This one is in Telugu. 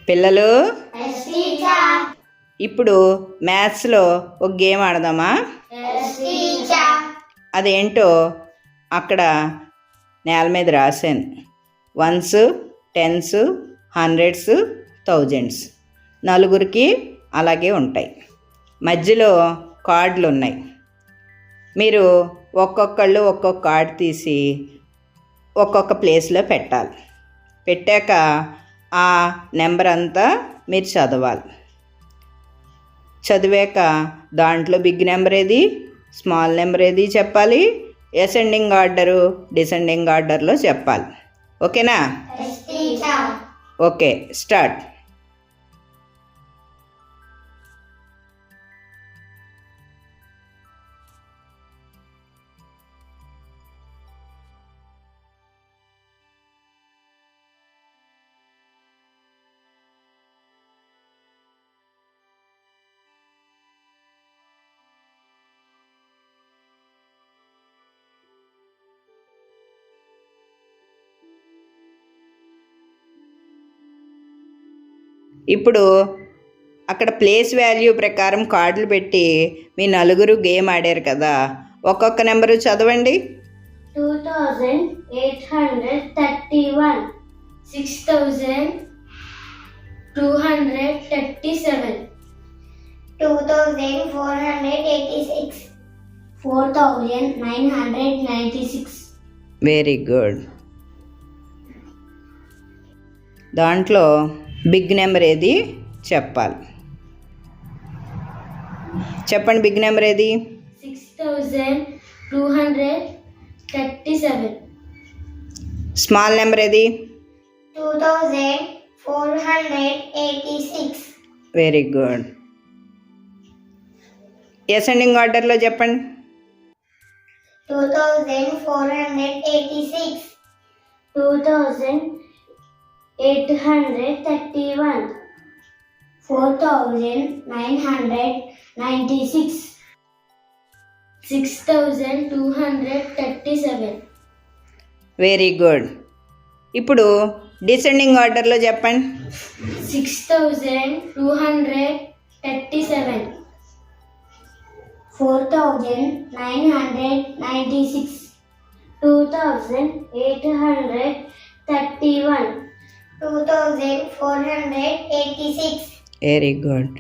పిల్లలు ఇప్పుడు మ్యాథ్స్లో ఒక గేమ్ ఆడదామా? అదేంటో అక్కడ నేల మీద రాశాను. 1s 10s 100s 1000s నలుగురికి అలాగే ఉంటాయి. మధ్యలో కార్డులు ఉన్నాయి. మీరు ఒక్కొక్కళ్ళు ఒక్కొక్క కార్డు తీసి ఒక్కొక్క ప్లేస్లో పెట్టాలి. పెట్టాక ఆ నెంబర్ అంతా మీరు చదవాలి. చదివాక దాంట్లో బిగ్ నెంబర్ ఏది, స్మాల్ నెంబర్ ఏది చెప్పాలి. అసెండింగ్ ఆర్డరు, డిసెండింగ్ ఆర్డర్లో చెప్పాలి. ఓకేనా? Okay, start. ఇప్పుడు అక్కడ ప్లేస్ వాల్యూ ప్రకారం కార్డులు పెట్టి మీ నలుగురు గేమ్ ఆడారు కదా, ఒక్కొక్క నెంబరు చదవండి. 2831 6237 2486 4996. Very good. దాంట్లో బిగ్ నెంబర్ ఏది చెప్పాలి. చెప్పండి, బిగ్ నెంబర్ ఏది? 6237. స్మాల్ నెంబర్ ఏది? 2486. Very good. అసెండింగ్ ఆర్డర్లో చెప్పండి. 2486 2831 4996 6237. Very good. ఇప్పుడు డిసెండింగ్ ఆర్డర్లో చెప్పండి. 6237 4996 2831 2486. Very good.